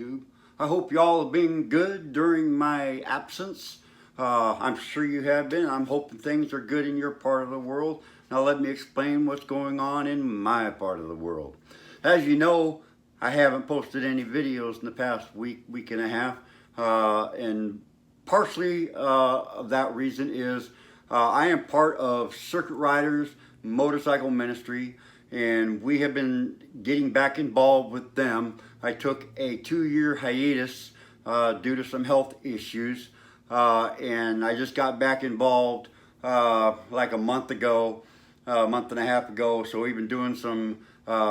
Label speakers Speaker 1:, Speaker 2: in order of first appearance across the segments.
Speaker 1: YouTube. I hope y'all have been good during my absence. I'm sure you have been. I'm hoping things are good in your part of the world. Now let me explain what's going on in my part of the world. As you know, I haven't posted any videos in the past week and a half. And partially of that reason is I am part of Circuit Riders Motorcycle Ministry, and we have been getting back involved with them. I took a 2-year hiatus due to some health issues, and I just got back involved like a month ago, a month and a half ago. So we've been doing some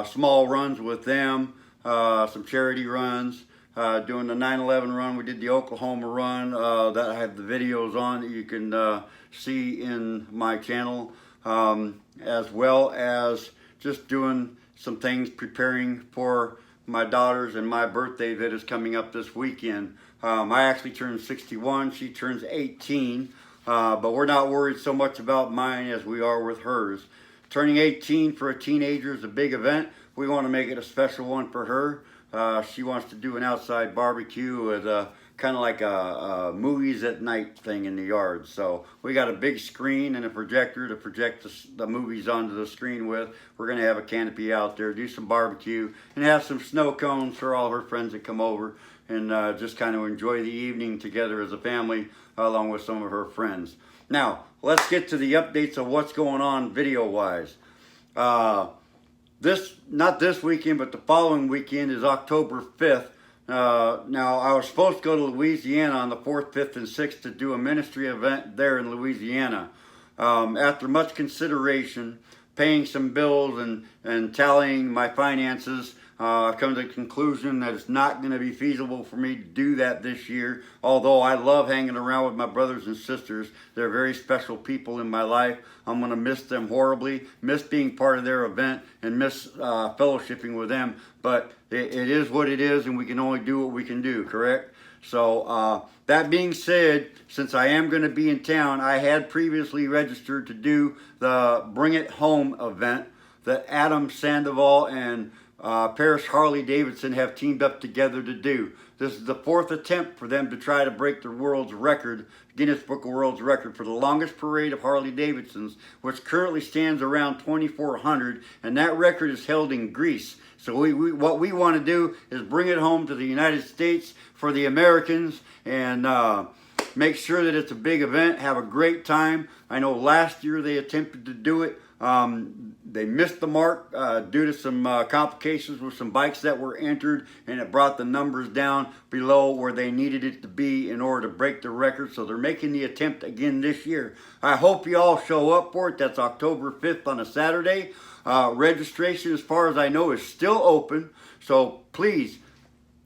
Speaker 1: small runs with them, some charity runs, doing the 9/11 run. We did the Oklahoma run that I have the videos on that you can see in my channel, as well as just doing some things preparing for my daughter's and my birthday that is coming up this weekend. I actually turned 61, she turns 18, but we're not worried so much about mine as we are with hers. Turning 18 for a teenager is a big event. We want to make it a special one for her. She wants to do an outside barbecue with kind of like a movies at night thing in the yard. So we got a big screen and a projector to project the movies onto the screen with. We're going to have a canopy out there, do some barbecue, and have some snow cones for all her friends that come over, and just kind of enjoy the evening together as a family along with some of her friends. Now, let's get to the updates of what's going on video-wise. Not this weekend, but the following weekend is October 5th. Now, I was supposed to go to Louisiana on the 4th, 5th, and 6th to do a ministry event there in Louisiana. After much consideration, paying some bills and tallying my finances, I've come to the conclusion that it's not going to be feasible for me to do that this year. Although I love hanging around with my brothers and sisters. They're very special people in my life. I'm going to miss them horribly, miss being part of their event, and miss fellowshipping with them. But it is what it is, and we can only do what we can do, correct? So that being said, since I am going to be in town, I had previously registered to do the Bring It Home event that Adam Sandoval and Paris Harley-Davidson have teamed up together to do. This is the 4th attempt for them to try to break the world's record, Guinness Book of World's Record, for the longest parade of Harley-Davidsons, which currently stands around 2,400, and that record is held in Greece. So what we want to do is bring it home to the United States for the Americans, and make sure that it's a big event, have a great time. I know last year they attempted to do it. They missed the mark due to some complications with some bikes that were entered, and it brought the numbers down below where they needed it to be in order to break the record. So they're making the attempt again this year. I hope you all show up for it. That's October 5th on a Saturday. Registration, as far as I know, is still open. So please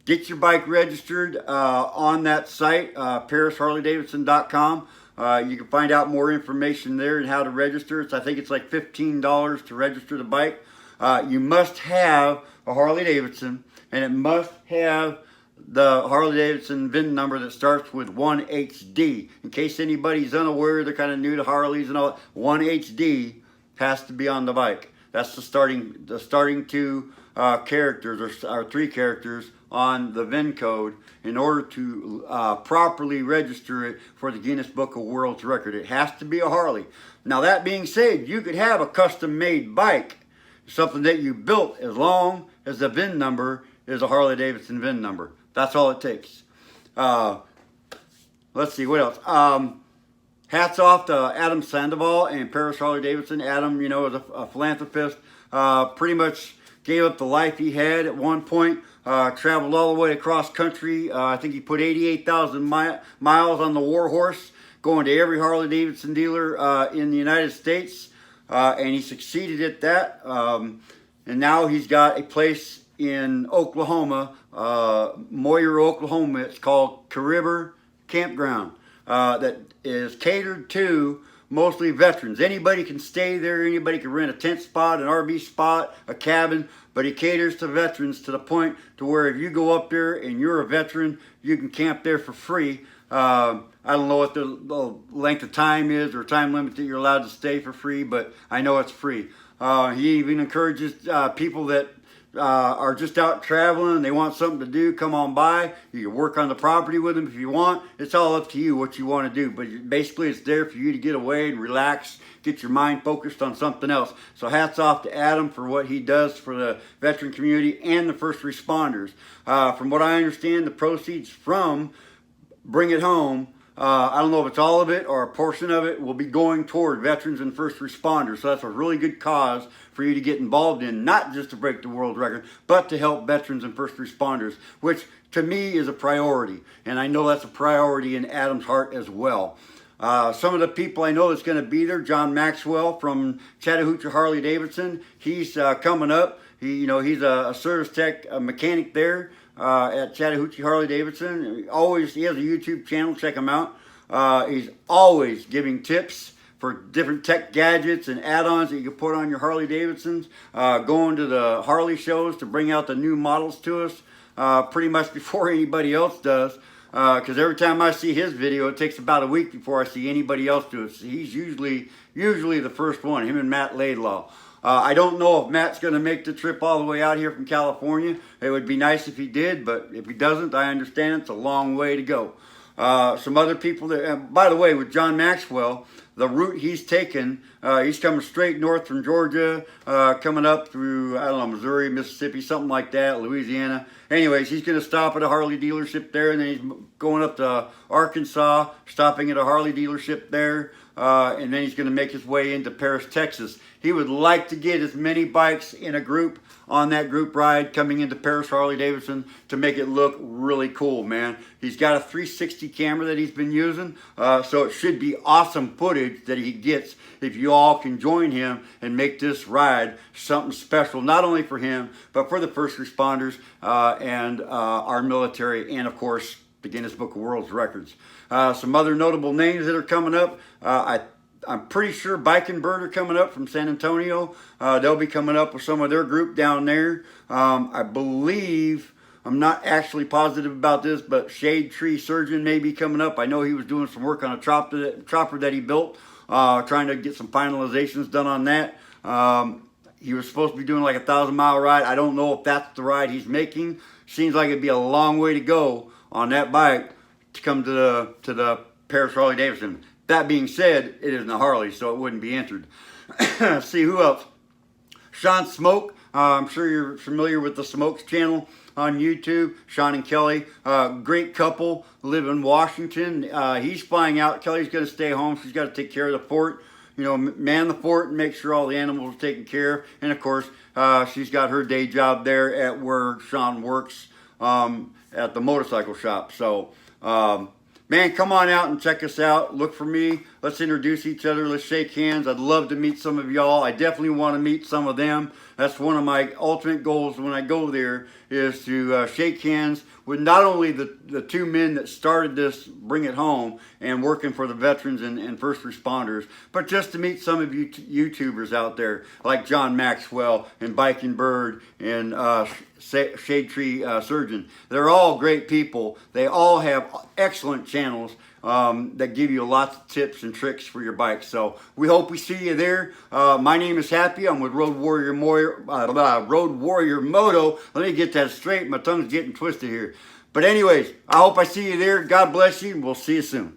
Speaker 1: get your bike registered on that site, ParisHarleyDavidson.com. You can find out more information there and how to register. I think it's like $15 to register the bike. You must have a Harley-Davidson, and it must have the Harley-Davidson VIN number that starts with 1HD. In case anybody's unaware, they're kind of new to Harleys and all, 1HD has to be on the bike. That's the starting two characters, or 3 characters on the VIN code in order to properly register it for the Guinness Book of World's Record. It has to be a Harley. Now, that being said, you could have a custom-made bike, something that you built, as long as the VIN number is a Harley-Davidson VIN number. That's all it takes. Let's see, what else? Hats off to Adam Sandoval and Paris Harley-Davidson. Adam, you know, is a philanthropist, pretty much gave up the life he had at one point. Traveled all the way across country. I think he put 88,000 miles on the Warhorse, going to every Harley-Davidson dealer in the United States, and he succeeded at that. And now he's got a place in Oklahoma, Moyer, Oklahoma. It's called Cariber Campground, that is catered to mostly veterans. Anybody can stay there. Anybody can rent a tent spot, an RV spot, a cabin, but he caters to veterans to the point to where if you go up there and you're a veteran, you can camp there for free. I don't know what the length of time is or time limit that you're allowed to stay for free, but I know it's free. He even encourages people that are just out traveling, they want something to do, come on by. You can work on the property with them if you want. It's all up to you what you want to do. But basically, it's there for you to get away and relax, get your mind focused on something else. So hats off to Adam for what he does for the veteran community and the first responders. From what I understand, the proceeds from Bring It Home, I don't know if it's all of it or a portion of it, will be going toward veterans and first responders. So that's a really good cause for you to get involved in, not just to break the world record, but to help veterans and first responders, which to me is a priority. And I know that's a priority in Adam's heart as well. Some of the people I know that's going to be there, John Maxwell from Chattahoochee Harley Davidson, he's coming up. He's a service tech mechanic there at Chattahoochee Harley Davidson. He has a YouTube channel. Check him out. He's always giving tips for different tech gadgets and add-ons that you can put on your Harley Davidsons. Going to the Harley shows to bring out the new models to us pretty much before anybody else does. Because every time I see his video, it takes about a week before I see anybody else do it. So he's usually the first one, him and Matt Laidlaw. I don't know if Matt's going to make the trip all the way out here from California. It would be nice if he did, but if he doesn't, I understand it's a long way to go. Some other people that, by the way, with John Maxwell, the route he's taken, he's coming straight north from Georgia, coming up through, I don't know, Missouri, Mississippi, something like that, Louisiana. Anyways, he's going to stop at a Harley dealership there, and then he's going up to Arkansas, stopping at a Harley dealership there, and then he's going to make his way into Paris, Texas. He would like to get as many bikes in a group on that group ride coming into Paris Harley Davidson to make it look really cool, man. He's got a 360 camera that he's been using, so it should be awesome footage that he gets if you all can join him and make this ride something special, not only for him, but for the first responders and our military, and of course, the Guinness Book of World Records. Some other notable names that are coming up. I'm pretty sure Bike and Bird are coming up from San Antonio. They'll be coming up with some of their group down there. I believe, I'm not actually positive about this, but Shade Tree Surgeon may be coming up. I know he was doing some work on a chopper that he built, trying to get some finalizations done on that. He was supposed to be doing like a 1,000-mile ride. I don't know if that's the ride he's making. Seems like it'd be a long way to go on that bike to come to the Paris Harley Davidson. That being said, it isn't a Harley, so it wouldn't be entered. See who else? Sean Smoke. I'm sure you're familiar with the Smokes channel on YouTube. Sean and Kelly, great couple, live in Washington. He's flying out. Kelly's going to stay home. She's got to take care of the fort. Man the fort and make sure all the animals are taken care of. And of course, she's got her day job there at where Sean works at the motorcycle shop. So, man, come on out and check us out. Look for me. Let's introduce each other. Let's shake hands. I'd love to meet some of y'all. I definitely want to meet some of them. That's one of my ultimate goals when I go there, is to shake hands with not only the two men that started this Bring It Home and working for the veterans and first responders, but just to meet some of you YouTubers out there like John Maxwell and Bike and Bird and Shade Tree Surgeon. They're all great people. They all have excellent channels that give you lots of tips and tricks for your bike. So we hope we see you there. My name is Happy. I'm with Road Warrior Moto. Let me get that straight. My tongue's getting twisted here. But anyways, I hope I see you there. God bless you, and we'll see you soon.